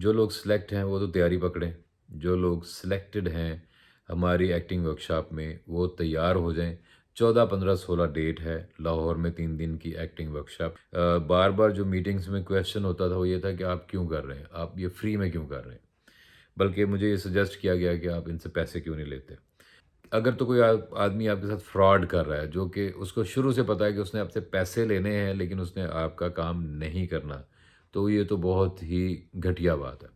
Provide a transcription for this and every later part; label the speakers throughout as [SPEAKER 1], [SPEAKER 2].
[SPEAKER 1] जो लोग सेलेक्ट हैं वो तो तैयारी पकड़ें, जो लोग सिलेक्टेड हैं हमारी एक्टिंग वर्कशॉप में वो तैयार हो जाएं। 14, 15, 16 डेट है लाहौर में 3 दिन की एक्टिंग वर्कशॉप। बार बार जो मीटिंग्स में क्वेश्चन होता था वो ये था कि आप क्यों कर रहे हैं, आप ये फ्री में क्यों कर रहे हैं। बल्कि मुझे ये सजेस्ट किया गया कि आप इनसे पैसे क्यों नहीं लेते। अगर तो कोई आदमी आपके साथ फ्रॉड कर रहा है जो कि उसको शुरू से पता है कि उसने आपसे पैसे लेने हैं लेकिन उसने आपका काम नहीं करना, तो ये तो बहुत ही घटिया बात है।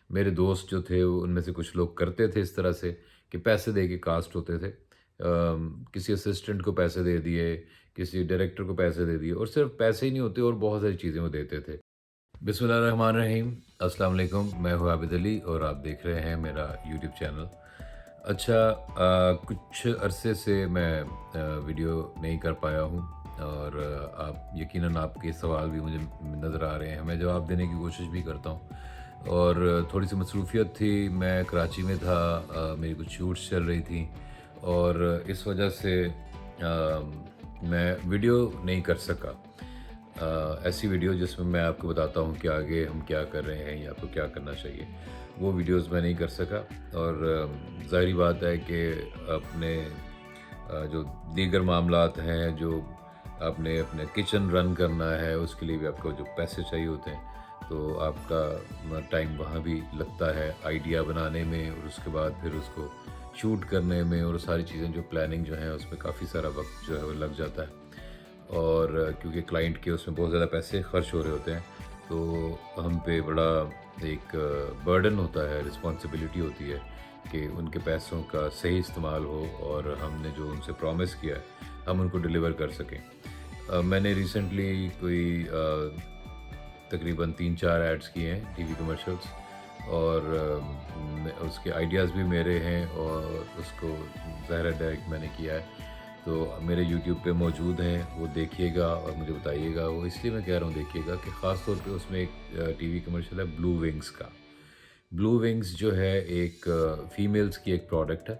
[SPEAKER 1] मेरे दोस्त जो थे वो उनमें से कुछ लोग करते थे इस तरह से कि पैसे दे के कास्ट होते थे। किसी असिस्टेंट को पैसे दे दिए, किसी डायरेक्टर को पैसे दे दिए और सिर्फ पैसे ही नहीं होते और बहुत सारी चीज़ें वो देते थे। बिस्मिल्लाहिर्रहमानिर्रहीम, अस्सलाम वालेकुम। मैं हूँ आबिद अली और आप देख रहे हैं मेरा यूट्यूब चैनल। अच्छा, कुछ अरसे से मैं वीडियो नहीं कर पाया हूँ और आप यकीनन आपके सवाल भी मुझे नज़र आ रहे हैं, मैं जवाब देने की कोशिश भी करता हूँ। और थोड़ी सी मसरूफ़ियत थी, मैं कराची में था, मेरी कुछ शूट्स चल रही थी और इस वजह से मैं वीडियो नहीं कर सका। ऐसी वीडियो जिसमें मैं आपको बताता हूँ कि आगे हम क्या कर रहे हैं या आपको क्या करना चाहिए, वो वीडियोस मैं नहीं कर सका। और ज़ाहिर बात है कि अपने जो दीगर मामलात हैं, जो आपने अपने किचन रन करना है उसके लिए भी आपको जो पैसे चाहिए होते हैं, तो आपका टाइम वहाँ भी लगता है आइडिया बनाने में और उसके बाद फिर उसको शूट करने में और सारी चीज़ें जो प्लानिंग जो है उसमें काफ़ी सारा वक्त जो है वो लग जाता है। और क्योंकि क्लाइंट के उसमें बहुत ज़्यादा पैसे खर्च हो रहे होते हैं, तो हम पे बड़ा एक बर्डन होता है, रिस्पॉन्सिबिलिटी होती है कि उनके पैसों का सही इस्तेमाल हो और हमने जो उनसे प्रॉमिस किया है हम उनको डिलीवर कर सकें। मैंने रिसेंटली कोई तकरीबन 3-4 एड्स किए हैं, टीवी कमर्शियल्स। और उसके आइडियाज़ भी मेरे हैं और उसको ज़ाहिर है डायरेक्ट मैंने किया है। तो मेरे यूट्यूब पे मौजूद हैं, वो देखिएगा और मुझे बताइएगा। वो इसलिए मैं कह रहा हूँ देखिएगा कि ख़ास तौर पे उसमें एक टीवी कमर्शियल है ब्लू विंग्स का। ब्लू विंग्स जो है एक फ़ीमेल्स की एक प्रोडक्ट है,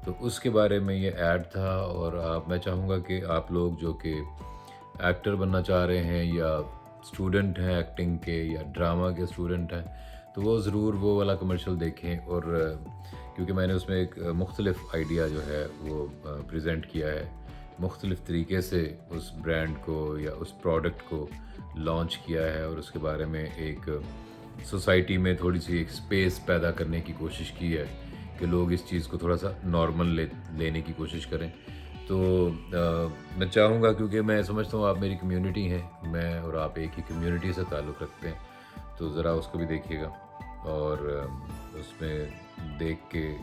[SPEAKER 1] तो उसके बारे में ये ऐड था। और मैं चाहूँगा कि आप लोग जो कि एक्टर बनना चाह रहे हैं या स्टूडेंट हैं एक्टिंग के या ड्रामा के स्टूडेंट हैं, तो वो ज़रूर वो वाला कमर्शियल देखें। और क्योंकि मैंने उसमें एक मुख्तलिफ़ आइडिया जो है वो प्रेजेंट किया है, मुख्तलिफ़ तरीके से उस ब्रांड को या उस प्रोडक्ट को लॉन्च किया है और उसके बारे में एक सोसाइटी में थोड़ी सी एक स्पेस पैदा करने की कोशिश की है कि लोग इस चीज़ को थोड़ा सा नॉर्मल लेने की कोशिश करें। तो मैं चाहूँगा, क्योंकि मैं समझता हूँ आप मेरी कम्युनिटी हैं, मैं और आप एक ही कम्युनिटी से ताल्लुक़ रखते हैं, तो ज़रा उसको भी देखिएगा और उसमें देख के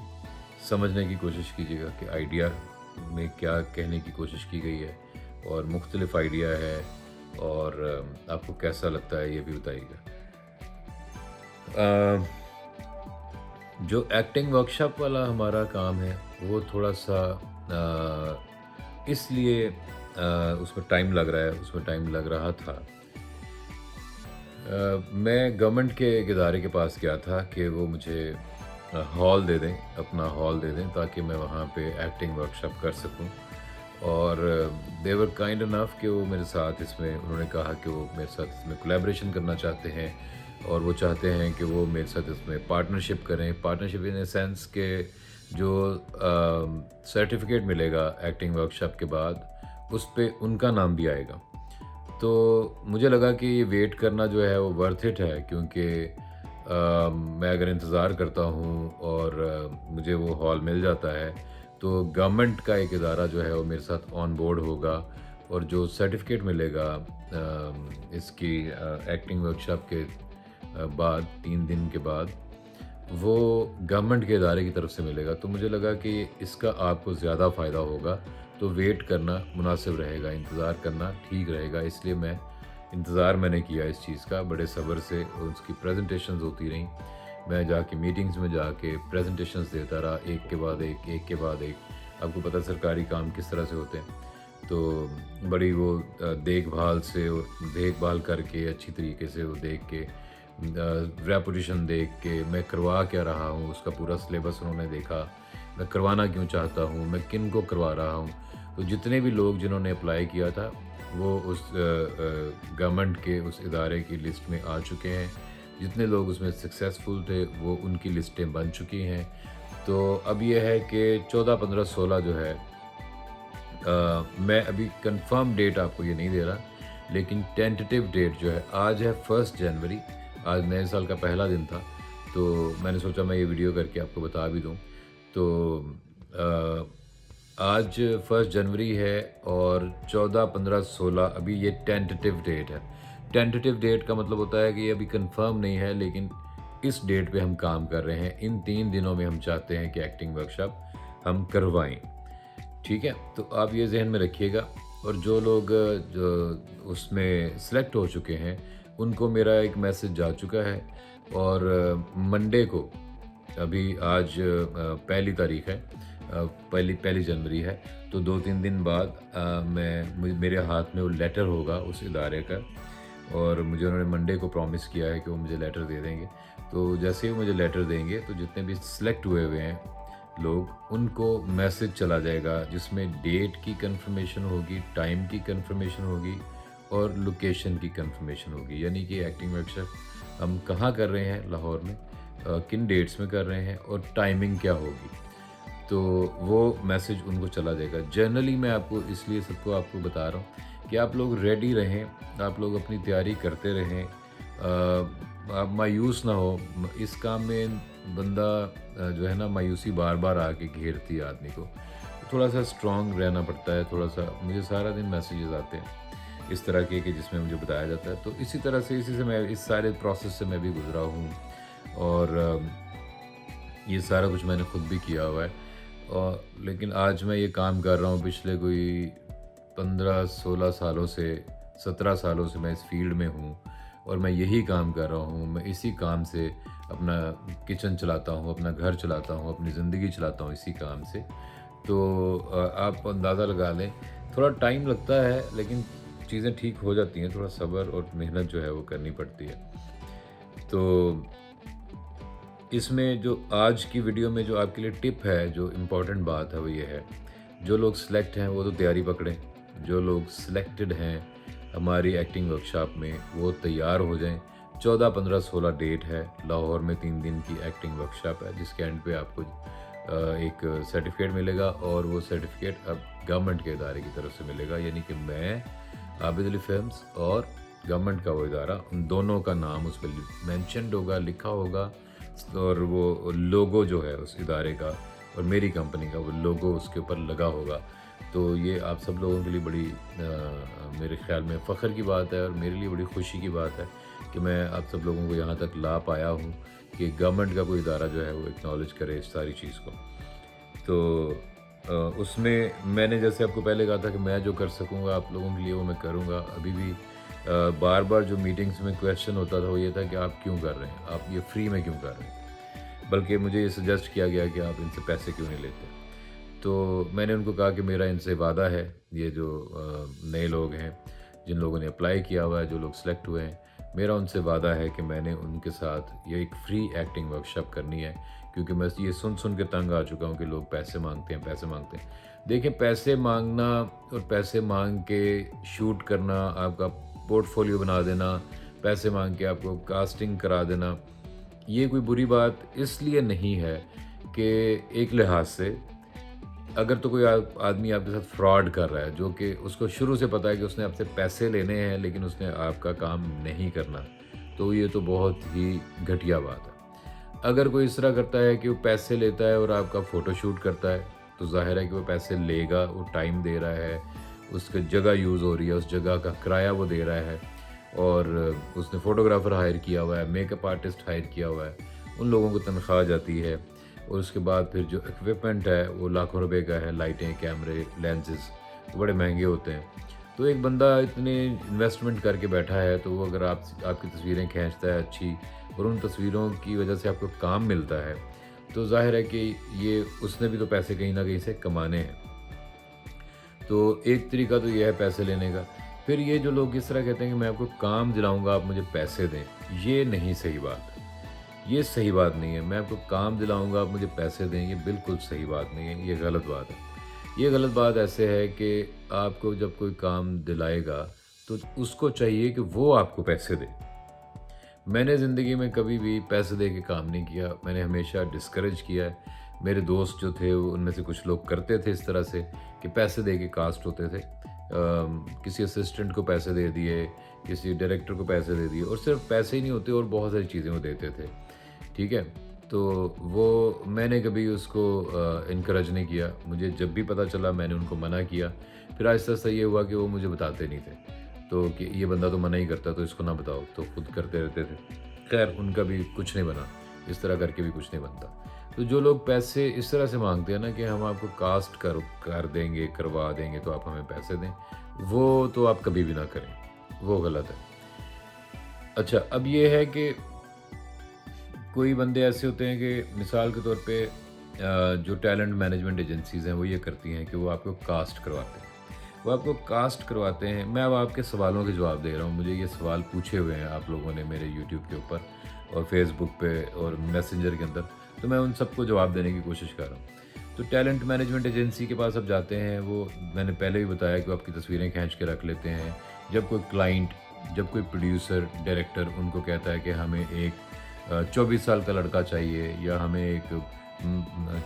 [SPEAKER 1] समझने की कोशिश कीजिएगा कि आइडिया में क्या कहने की कोशिश की गई है और मुख्तलिफ़ आइडिया है और आपको कैसा लगता है ये भी बताइएगा। जो एक्टिंग वर्कशॉप वाला हमारा काम है वो थोड़ा सा इसलिए उसमें टाइम लग रहा है, उसमें टाइम लग रहा था। मैं गवर्नमेंट के एक इदारे के पास गया था कि वो मुझे हॉल दे दें, अपना हॉल दे दें ताकि मैं वहाँ पे एक्टिंग वर्कशॉप कर सकूँ। और दे वर काइंड इनफ कि वो मेरे साथ इसमें, उन्होंने कहा कि वो मेरे साथ इसमें कोलैबोरेशन करना चाहते हैं और वो चाहते हैं कि वो मेरे साथ इसमें पार्टनरशिप करें। पार्टनरशिप इन ए सेंस के जो सर्टिफिकेट मिलेगा एक्टिंग वर्कशॉप के बाद उस पे उनका नाम भी आएगा। तो मुझे लगा कि ये वेट करना जो है वो वर्थ इट है, क्योंकि मैं अगर इंतज़ार करता हूँ और मुझे वो हॉल मिल जाता है तो गवर्नमेंट का एक इदारा जो है वो मेरे साथ ऑन बोर्ड होगा और जो सर्टिफिकेट मिलेगा इसकी एक्टिंग वर्कशॉप के बाद 3 दिन के बाद वो गवर्नमेंट के इदारे की तरफ से मिलेगा। तो मुझे लगा कि इसका आपको ज़्यादा फ़ायदा होगा, तो वेट करना मुनासिब रहेगा, इंतज़ार करना ठीक रहेगा। इसलिए मैंने किया इस चीज़ का बड़े सब्र से। उसकी प्रेजेंटेशंस होती रहीं, मैं जाके मीटिंग्स में जाके प्रेजेंटेशंस देता रहा, एक के बाद एक के बाद एक। आपको पता है सरकारी काम किस तरह से होते हैं, तो बड़ी वो देखभाल करके अच्छी तरीके से वो देख के रेपुटेशन देख के मैं करवा क्या रहा हूँ उसका पूरा सिलेबस उन्होंने देखा, मैं करवाना क्यों चाहता हूँ, मैं किन को करवा रहा हूँ। तो जितने भी लोग जिन्होंने अप्लाई किया था वो उस गवर्नमेंट के उस इदारे की लिस्ट में आ चुके हैं। जितने लोग उसमें सक्सेसफुल थे वो उनकी लिस्टें बन चुकी हैं। तो अब ये है कि 14, 15, 16 जो है मैं अभी कंफर्म डेट आपको ये नहीं दे रहा, लेकिन टेंटेटिव डेट जो है आज है 1 जनवरी। आज नए साल का पहला दिन था, तो मैंने सोचा मैं ये वीडियो करके आपको बता भी दूँ। तो आज 1 जनवरी है और 14, 15, 16 अभी ये टेंटेटिव डेट है। टेंटेटिव डेट का मतलब होता है कि ये अभी कंफर्म नहीं है, लेकिन इस डेट पे हम काम कर रहे हैं। इन 3 दिनों में हम चाहते हैं कि एक्टिंग वर्कशॉप हम करवाएं। ठीक है, तो आप ये जहन में रखिएगा। और जो लोग जो उसमें सेलेक्ट हो चुके हैं उनको मेरा एक मैसेज जा चुका है। और मंडे को, अभी आज पहली तारीख है, पहली जनवरी है, तो 2-3 दिन बाद मेरे हाथ में वो लेटर होगा उस इदारे का। और मुझे उन्होंने मंडे को प्रॉमिस किया है कि वो मुझे लेटर दे देंगे। तो जैसे ही वो मुझे लेटर देंगे तो जितने भी सिलेक्ट हुए हैं लोग, उनको मैसेज चला जाएगा जिसमें डेट की कंफर्मेशन होगी, टाइम की कंफर्मेशन होगी और लोकेशन की कंफर्मेशन होगी। यानी कि एक्टिंग वर्कशॉप हम कहाँ कर रहे हैं लाहौर में, किन डेट्स में कर रहे हैं और टाइमिंग क्या होगी, तो वो मैसेज उनको चला जाएगा। जनरली मैं आपको इसलिए सबको आपको बता रहा हूँ कि आप लोग रेडी रहें, आप लोग अपनी तैयारी करते रहें, आप मायूस ना हो। इस काम में बंदा जो है ना, मायूसी बार बार आके घेरती है आदमी को। थोड़ा सा स्ट्रांग रहना पड़ता है, थोड़ा सा। मुझे सारा दिन मैसेजेस आते हैं इस तरह के कि जिसमें मुझे बताया जाता है। तो इसी तरह से, इसी से मैं, इस सारे प्रोसेस से मैं भी गुजरा हूँ। और ये सारा कुछ मैंने खुद भी किया हुआ है। और लेकिन आज मैं ये काम कर रहा हूँ पिछले कोई 15-16 सालों से, 17 सालों से मैं इस फील्ड में हूँ और मैं यही काम कर रहा हूँ। मैं इसी काम से अपना किचन चलाता हूँ, अपना घर चलाता हूँ, अपनी ज़िंदगी चलाता हूँ इसी काम से। तो आप अंदाज़ा लगा लें, थोड़ा टाइम लगता है लेकिन चीज़ें ठीक हो जाती हैं। थोड़ा सब्र और मेहनत जो है वो करनी पड़ती है। तो इसमें जो आज की वीडियो में जो आपके लिए टिप है, जो इम्पोर्टेंट बात है वो ये है, जो लोग सिलेक्ट हैं वो तो तैयारी पकड़ें। जो लोग सिलेक्टेड हैं हमारी एक्टिंग वर्कशॉप में वो तैयार हो जाएं। 14, 15, 16 डेट है। लाहौर में 3 दिन की एक्टिंग वर्कशॉप है जिसके एंड पे आपको एक सर्टिफिकेट मिलेगा। और वो सर्टिफिकेट अब गवर्नमेंट के इदारे की तरफ से मिलेगा। यानी कि मैं, आबिद अली फिल्म्स और गवर्नमेंट का वो इदारा, उन दोनों का नाम उस पर मैंशनड होगा, लिखा होगा। और वो लोगो जो है उस इदारे का और मेरी कंपनी का वो लोगो उसके ऊपर लगा होगा। तो ये आप सब लोगों के लिए बड़ी मेरे ख्याल में फ़ख्र की बात है और मेरे लिए बड़ी खुशी की बात है कि मैं आप सब लोगों को यहाँ तक ला पाया हूँ कि गवर्नमेंट का कोई इदारा जो है वो एक्नॉलेज करे इस सारी चीज़ को। तो उसमें मैंने जैसे आपको पहले कहा था कि मैं जो कर सकूँगा आप लोगों के लिए वो मैं करूँगा। अभी भी बार बार जो मीटिंग्स में क्वेश्चन होता था वो ये था कि आप क्यों कर रहे हैं, आप ये फ्री में क्यों कर रहे हैं। बल्कि मुझे ये सजेस्ट किया गया कि आप इनसे पैसे क्यों नहीं लेते। तो मैंने उनको कहा कि मेरा इनसे वादा है, ये जो नए लोग हैं जिन लोगों ने अप्लाई किया हुआ है, जो लोग सेलेक्ट हुए हैं, मेरा उनसे वादा है कि मैंने उनके साथ ये एक फ्री एक्टिंग वर्कशॉप करनी है। क्योंकि मैं ये सुन सुन के तंग आ चुका हूँ कि लोग पैसे मांगते हैं, पैसे मांगते हैं। देखिए, पैसे मांगना और पैसे मांग के शूट करना, आपका पोर्टफोलियो बना देना, पैसे मांग के आपको कास्टिंग करा देना, ये कोई बुरी बात इसलिए नहीं है कि एक लिहाज से अगर तो कोई आदमी आपके साथ फ्रॉड कर रहा है, जो कि उसको शुरू से पता है कि उसने आपसे पैसे लेने हैं लेकिन उसने आपका काम नहीं करना, तो ये तो बहुत ही घटिया बात है। अगर कोई इस तरह करता है कि वो पैसे लेता है और आपका फ़ोटोशूट करता है, तो ज़ाहिर है कि वो पैसे लेगा, वो टाइम दे रहा है, उसकी जगह यूज़ हो रही है, उस जगह का किराया वो दे रहा है, और उसने फ़ोटोग्राफ़र हायर किया हुआ है, मेकअप आर्टिस्ट हायर किया हुआ है, उन लोगों को तनख्वाह जाती है। और उसके बाद फिर जो इक्विपमेंट है वो लाखों रुपए का है, लाइटें, कैमरे, लेंसेज बड़े महंगे होते हैं। तो एक बंदा इतने इन्वेस्टमेंट करके बैठा है, तो वो अगर आपकी तस्वीरें खींचता है अच्छी, और उन तस्वीरों की वजह से आपको काम मिलता है, तो ज़ाहिर है कि ये उसने भी तो पैसे कहीं ना कहीं से कमाने हैं। तो एक तरीका तो ये है पैसे लेने का। फिर ये जो लोग इस तरह कहते हैं कि मैं आपको काम दिलाऊंगा, आप मुझे पैसे दें, ये नहीं सही बात। ये सही बात नहीं है। मैं आपको काम दिलाऊंगा, आप मुझे पैसे दें, ये बिल्कुल सही बात नहीं है, ये गलत बात है। ये गलत बात ऐसे है कि आपको जब कोई काम दिलाएगा तो उसको चाहिए कि वो आपको पैसे दे। मैंने ज़िंदगी में कभी भी पैसे दे के काम नहीं किया, मैंने हमेशा डिस्करेज किया है। मेरे दोस्त जो थे वो उनमें से कुछ लोग करते थे इस तरह से कि पैसे दे के कास्ट होते थे। किसी असिस्टेंट को पैसे दे दिए, किसी डायरेक्टर को पैसे दे दिए, और सिर्फ पैसे ही नहीं होते और बहुत सारी चीज़ें वो देते थे। ठीक है? तो वो मैंने कभी उसको इनकरेज नहीं किया। मुझे जब भी पता चला मैंने उनको मना किया। फिर आहिस्ता-आहिस्ता ये हुआ कि वो मुझे बताते नहीं थे। तो कि ये बंदा तो मना ही करता, तो इसको ना बताओ, तो खुद करते रहते थे। खैर उनका भी कुछ नहीं बना, इस तरह करके भी कुछ नहीं बनता। तो जो लोग पैसे इस तरह से माँगते हैं ना कि हम आपको कास्ट कर देंगे, करवा देंगे तो आप हमें पैसे दें, वो तो आप कभी भी ना करें, वो गलत है। अच्छा, अब ये है कि कोई बंदे ऐसे होते हैं कि मिसाल के तौर पे जो टैलेंट मैनेजमेंट एजेंसीज़ हैं वो ये करती हैं कि वो आपको कास्ट करवाते हैं। वो आपको कास्ट करवाते हैं। मैं अब आपके सवालों के जवाब दे रहा हूँ। मुझे ये सवाल पूछे हुए हैं आप लोगों ने मेरे यूट्यूब के ऊपर और फेसबुक पे और मैसेंजर के अंदर, तो मैं उन सबको जवाब देने की कोशिश कर रहा हूँ। तो टैलेंट मैनेजमेंट एजेंसी के पास आप जाते हैं, वो मैंने पहले भी बताया कि वो आपकी तस्वीरें खींच के रख लेते हैं। जब कोई क्लाइंट, जब कोई प्रोड्यूसर, डायरेक्टर उनको कहता है कि हमें एक 24 साल का लड़का चाहिए या हमें एक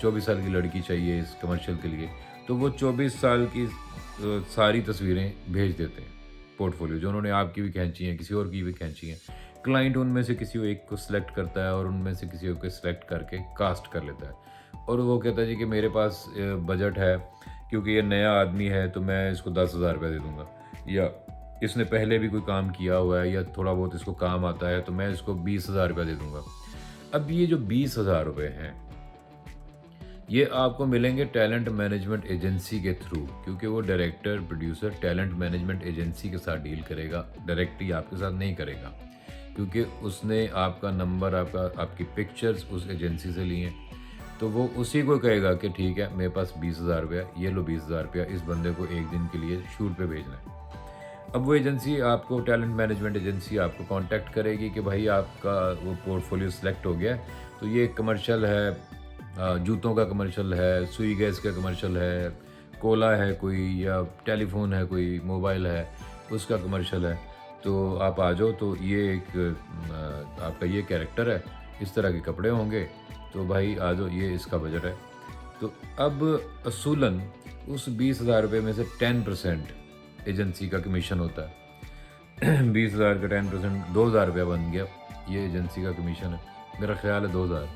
[SPEAKER 1] 24 साल की लड़की चाहिए इस कमर्शियल के लिए, तो वो 24 साल की सारी तस्वीरें भेज देते हैं, पोर्टफोलियो जो उन्होंने आपकी भी खींची हैं, किसी और की भी खींची हैं। क्लाइंट उनमें से किसी एक को सिलेक्ट करता है और उनमें से किसी एक को सिलेक्ट करके कास्ट कर लेता है, और वो कहता है जी कि मेरे पास बजट है, क्योंकि ये नया आदमी है तो मैं इसको 10,000 रुपये दे दूँगा, या इसने पहले भी कोई काम किया हुआ है या थोड़ा बहुत इसको काम आता है तो मैं इसको 20,000 रुपये दे दूँगा। अब ये जो 20,000 रुपये हैं, ये आपको मिलेंगे टैलेंट मैनेजमेंट एजेंसी के थ्रू, क्योंकि वो director, producer talent management agency के साथ डील करेगा, डायरेक्टली आपके साथ नहीं करेगा, क्योंकि उसने आपका नंबर, आपकी पिक्चर्स उस एजेंसी से ली हैं। तो वो उसी को कहेगा कि ठीक है, मेरे पास 20,000 रुपया, ये लो 20,000 रुपया, इस बंदे को एक दिन के लिए शूट पे भेजना है। अब वो एजेंसी आपको, टैलेंट मैनेजमेंट एजेंसी आपको कांटेक्ट करेगी कि भाई आपका वो पोर्टफोलियो सिलेक्ट हो गया है, तो ये कमर्शियल है, जूतों का कमर्शियल है, सुई गैस का कमर्शियल है, कोला है कोई, या टेलीफोन है कोई, मोबाइल है, उसका कमर्शियल है, तो आप आ जाओ। तो ये एक आपका ये कैरेक्टर है, इस तरह के कपड़े होंगे, तो भाई आ जाओ, ये इसका बजट है। तो अब असूलन उस 20,000 रुपये में से 10% एजेंसी का कमीशन होता है। 20,000 का 10% 2,000 रुपया बन गया, ये एजेंसी का कमीशन है, मेरा ख्याल है 2,000।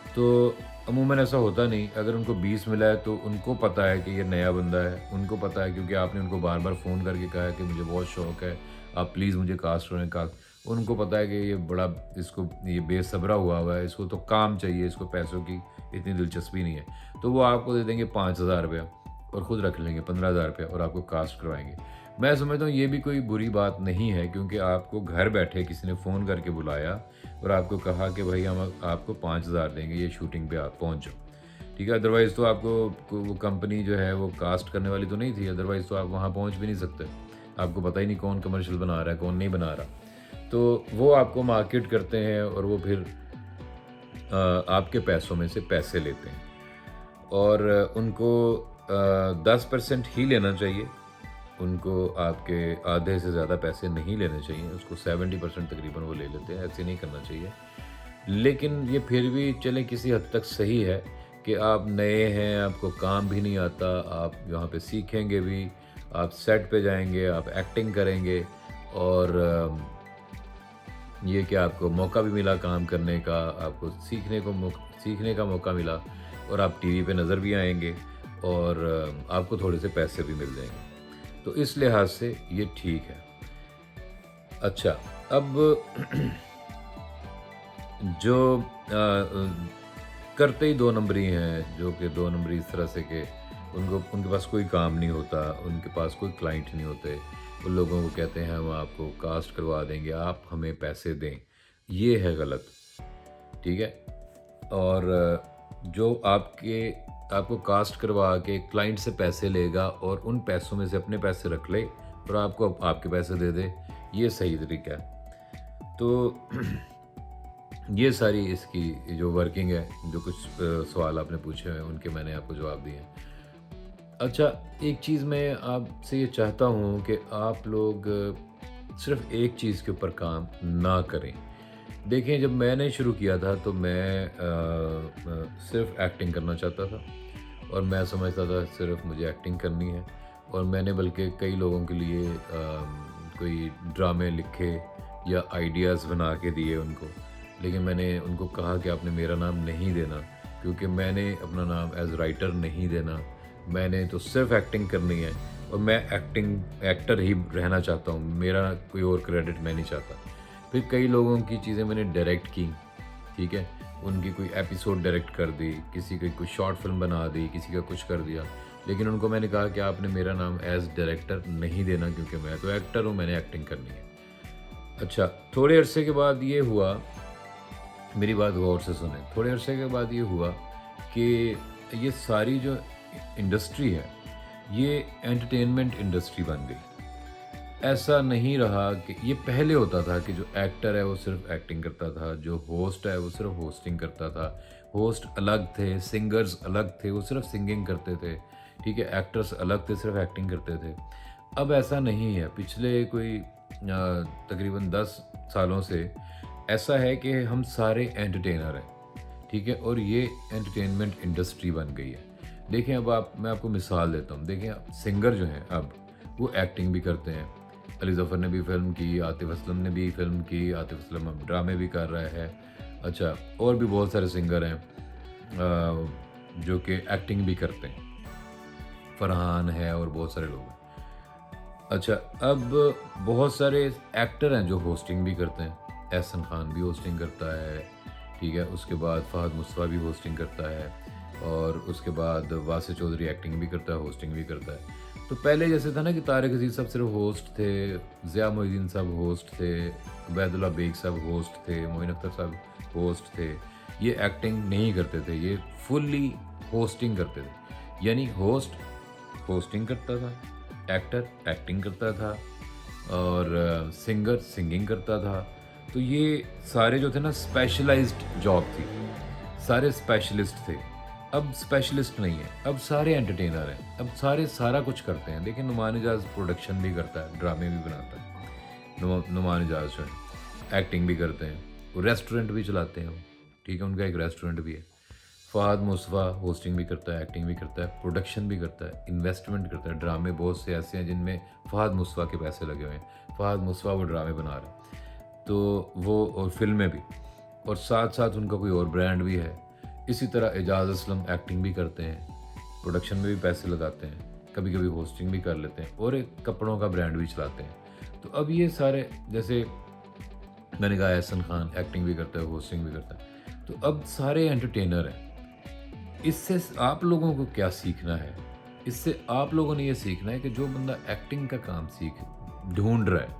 [SPEAKER 1] तो अमूमन ऐसा होता नहीं। अगर उनको 20 मिला है तो उनको पता है कि ये नया बंदा है, उनको पता है क्योंकि आपने उनको बार बार फ़ोन करके कहा है कि मुझे बहुत शौक़ है, आप प्लीज़ मुझे कास्ट करें कास्ट। उनको पता है कि ये बड़ा, इसको ये बेसब्रा हुआ है, इसको तो काम चाहिए, इसको पैसों की इतनी दिलचस्पी नहीं है, तो वो आपको दे देंगे 5,000 रुपया और ख़ुद रख लेंगे 15,000 रुपया और आपको कास्ट करवाएंगे। मैं समझता हूँ ये भी कोई बुरी बात नहीं है, क्योंकि आपको घर बैठे किसी ने फ़ोन करके बुलाया और आपको कहा कि भाई हम आपको 5,000 देंगे, ये शूटिंग पे आप पहुँच जाओ। ठीक है, अदरवाइज़ तो आपको वो कंपनी जो है वो कास्ट करने वाली तो नहीं थी, अदरवाइज़ तो आप वहाँ पहुँच भी नहीं सकते। आपको पता ही नहीं कौन कमर्शियल बना रहा है, कौन नहीं बना रहा। तो वो आपको मार्केट करते हैं और वो फिर आपके पैसों में से पैसे लेते हैं, और उनको 10% ही लेना चाहिए। उनको आपके आधे से ज़्यादा पैसे नहीं लेने चाहिए, उसको 70% तकरीबन वो ले लेते हैं, ऐसे नहीं करना चाहिए। लेकिन ये फिर भी चलें किसी हद तक सही है कि आप नए हैं, आपको काम भी नहीं आता, आप यहाँ पे सीखेंगे भी, आप सेट पे जाएंगे, आप एक्टिंग करेंगे, और ये कि आपको मौका भी मिला काम करने का, आपको सीखने का मौका मिला, और आप टीवी पे नज़र भी आएंगे, और आपको थोड़े से पैसे भी मिल जाएंगे। तो इस लिहाज से ये ठीक है। अच्छा, अब जो करते ही 2 नंबरी हैं, जो कि 2 नंबरी इस तरह से कि उनके पास कोई काम नहीं होता, उनके पास कोई क्लाइंट नहीं होते, उन लोगों को कहते हैं हम आपको कास्ट करवा देंगे, आप हमें पैसे दें, ये है गलत। ठीक है, और जो आपको कास्ट करवा के क्लाइंट से पैसे लेगा और उन पैसों में से अपने पैसे रख ले और आपको आपके पैसे दे दे, ये सही तरीका है। तो ये सारी इसकी जो वर्किंग है, जो कुछ सवाल आपने पूछे हैं उनके मैंने आपको जवाब दिए हैं। अच्छा, एक चीज़ मैं आपसे ये चाहता हूँ कि आप लोग सिर्फ एक चीज़ के ऊपर काम ना करें। देखिए, जब मैंने शुरू किया था तो मैं सिर्फ़ एक्टिंग करना चाहता था और मैं समझता था सिर्फ़ मुझे एक्टिंग करनी है और मैंने बल्कि कई लोगों के लिए कोई ड्रामे लिखे या आइडियाज़ बना के दिए उनको। लेकिन मैंने उनको कहा कि आपने मेरा नाम नहीं देना, क्योंकि मैंने अपना नाम एज़ राइटर नहीं देना। मैंने तो सिर्फ़ एक्टिंग करनी है और मैं एक्टर ही रहना चाहता हूँ। मेरा कोई और क्रेडिट मैं नहीं चाहता। फिर कई लोगों की चीज़ें मैंने डायरेक्ट की, ठीक है? उनकी कोई एपिसोड डायरेक्ट कर दी, किसी की कोई शॉर्ट फ़िल्म बना दी, किसी का कुछ कर दिया। लेकिन उनको मैंने कहा कि आपने मेरा नाम एज़ डायरेक्टर नहीं देना, क्योंकि मैं तो एक्टर हूँ, मैंने एक्टिंग करनी है। अच्छा, थोड़े अरसे के बाद ये हुआ, मेरी बात गौर से सुनें। थोड़े अरसे के बाद ये हुआ कि ये सारी जो इंडस्ट्री है, ये एंटरटेनमेंट इंडस्ट्री बन गई। ऐसा नहीं रहा कि ये पहले होता था कि जो एक्टर है वो सिर्फ एक्टिंग करता था, जो होस्ट है वो सिर्फ होस्टिंग करता था। होस्ट अलग थे, सिंगर्स अलग थे, वो सिर्फ सिंगिंग करते थे, ठीक है? एक्टर्स अलग थे, सिर्फ एक्टिंग करते थे। अब ऐसा नहीं है। पिछले कोई तकरीबन 10 सालों से ऐसा है कि हम सारे एंटरटेनर हैं, ठीक है? और ये एंटरटेनमेंट इंडस्ट्री बन गई है। देखें, अब मैं आपको मिसाल देता हूँ। देखें, सिंगर जो हैं अब, वो एक्टिंग भी करते हैं। अली ज़फ़र ने भी फ़िल्म की, आतिफ़ असलम ने भी फ़िल्म की, आतिफ़ असलम अब ड्रामे भी कर रहा है। अच्छा, और भी बहुत सारे सिंगर हैं जो कि एक्टिंग भी करते हैं। फ़रहान है और बहुत सारे लोग हैं। अच्छा, अब बहुत सारे एक्टर हैं जो होस्टिंग भी करते हैं। एहसन खान भी होस्टिंग करता है, ठीक है? उसके बाद फ़हद मुस्तफ़ा भी होस्टिंग करता है और उसके बाद वासिफ़ चौधरी एक्टिंग भी करता है, होस्टिंग भी करता है। तो पहले जैसे था ना कि तारिक अज़ीज़ साहब सिर्फ़ होस्ट थे, ज़िया मोइनुद्दीन साहब होस्ट थे, उबैदुल्ला बेग साहब होस्ट थे, मोइन अख्तर साहब होस्ट थे। ये एक्टिंग नहीं करते थे, ये फुल्ली होस्टिंग करते थे। यानी होस्ट होस्टिंग करता था, एक्टर एक्टिंग करता था और सिंगर सिंगिंग करता था। तो ये सारे जो थे ना, स्पेशलाइज्ड जॉब थी, सारे स्पेशलिस्ट थे। अब स्पेशलिस्ट नहीं है, अब सारे एंटरटेनर हैं, अब सारे सारा कुछ करते हैं। देखिए, नुमान इजाज़ प्रोडक्शन भी करता है, ड्रामे भी बनाता है। नुमान इजाज़ जो है एक्टिंग भी करते हैं, वो रेस्टोरेंट भी चलाते हैं वो, ठीक है? उनका एक रेस्टोरेंट भी है। फ़हद मुस्तफ़ा होस्टिंग भी करता है, एक्टिंग भी करता है, प्रोडक्शन भी करता है, इन्वेस्टमेंट करता है। ड्रामे बहुत से ऐसे हैं जिनमें फ़हद मुस्तफ़ा के पैसे लगे हुए हैं। फ़हद मुस्तफ़ा वो ड्रामे बना रहे हैं, तो वो और फ़िल्में भी, और साथ-साथ उनका कोई और ब्रांड भी है। इसी तरह एजाज़ असलम एक्टिंग भी करते हैं, प्रोडक्शन में भी पैसे लगाते हैं, कभी-कभी होस्टिंग भी कर लेते हैं और एक कपड़ों का ब्रांड भी चलाते हैं। तो अब ये सारे, जैसे मैंने कहा, एहसन खान एक्टिंग भी करता है, होस्टिंग भी करता है। तो अब सारे एंटरटेनर हैं। इससे आप लोगों को क्या सीखना है? इससे आप लोगों ने ये सीखना है कि जो बंदा एक्टिंग का काम ढूँढ रहा है,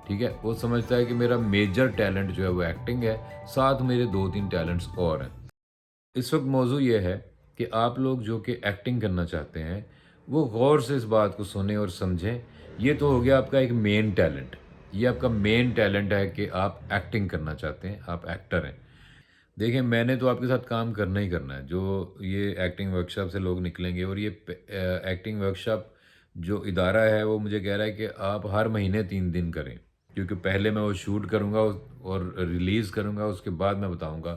[SPEAKER 1] ठीक है? वो समझता है कि मेरा मेजर टैलेंट जो है वो एक्टिंग है, साथ मेरे 2-3 टैलेंट्स और हैं। इस वक़्त मौज़ू ये है कि आप लोग जो कि एक्टिंग करना चाहते हैं, वो गौर से इस बात को सुनें और समझें। ये तो हो गया आपका एक मेन टैलेंट। ये आपका मेन टैलेंट है कि आप एक्टिंग करना चाहते हैं, आप एक्टर हैं। देखिए, मैंने तो आपके साथ काम करना ही करना है। जो ये एक्टिंग वर्कशॉप से लोग निकलेंगे और ये एक्टिंग वर्कशॉप जो इदारा है, वो मुझे कह रहा है कि आप हर महीने 3 दिन करें। क्योंकि पहले मैं वो शूट करूँगा और रिलीज़ करूँगा, उसके बाद मैं बताऊँगा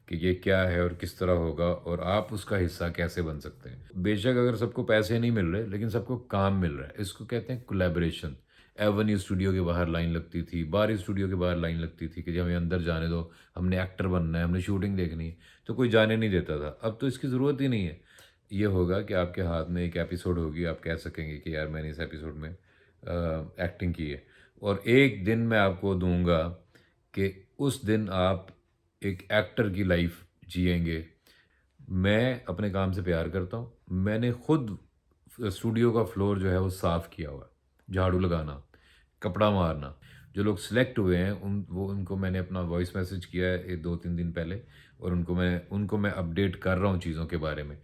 [SPEAKER 1] कि ये क्या है और किस तरह होगा और आप उसका हिस्सा कैसे बन सकते हैं। बेशक अगर सबको पैसे नहीं मिल रहे, लेकिन सबको काम मिल रहा है। इसको कहते हैं कोलैबोरेशन। एवेन्यू स्टूडियो के बाहर लाइन लगती थी, बारी स्टूडियो के बाहर लाइन लगती थी कि जी हमें अंदर जाने दो, हमने एक्टर बनना है, हमने शूटिंग देखनी है, तो कोई जाने नहीं देता था। अब तो इसकी ज़रूरत ही नहीं है। ये होगा कि आपके हाथ में एक एपिसोड होगी, आप कह सकेंगे कि यार मैंने इस एपिसोड में एक्टिंग की है, और एक दिन मैं आपको दूँगा कि उस दिन आप एक एक्टर की लाइफ जिएँगे। मैं अपने काम से प्यार करता हूँ। मैंने खुद स्टूडियो का फ्लोर जो है वो साफ़ किया हुआ है। झाड़ू लगाना, कपड़ा मारना। जो लोग सेलेक्ट हुए हैं उनको मैंने अपना वॉइस मैसेज किया है ये 2-3 दिन पहले, और उनको मैं अपडेट कर रहा हूँ चीज़ों के बारे में।